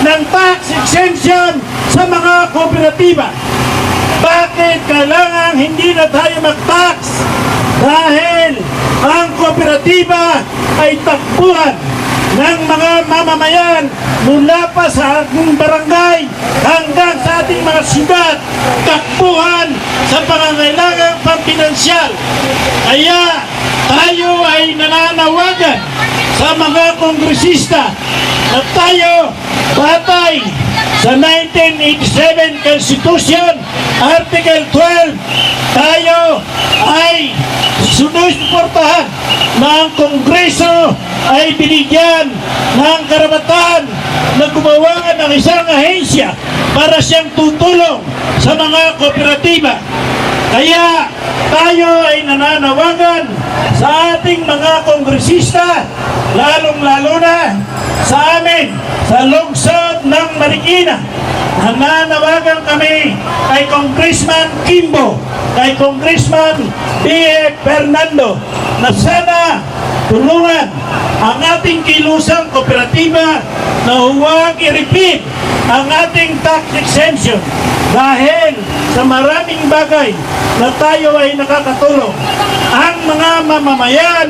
ng tax exemption sa mga kooperatiba. Bakit kailangan hindi na tayo mag-tax? Dahil ang kooperatiba ay takbuhan ng mga mamamayan mula pa sa ating barangay hanggang sa ating mga syudad, takbuhan sa pangangailangang pampinansyal. Kaya tayo ay nananawagan sa mga kongresista na tayo batay sa 1987 Constitution, Article 12, tayo ay sinusuportahan na ang Kongreso ay binigyan ng karapatan na gumawa ng isang ahensya para siyang tutulong sa mga kooperatiba. Kaya tayo ay nananawagan sa ating mga kongresista, lalong-lalo na sa amin, sa lungsod ng Marikina. Nananawagan kami kay Congressman Kimbo, kay Congressman B.F. Fernando na sana tulungan ang ating kilusang kooperatiba na huwag i-repeat ang ating tax exemption dahil sa maraming bagay na tayo ay nakakatulong. Ang mga mamamayan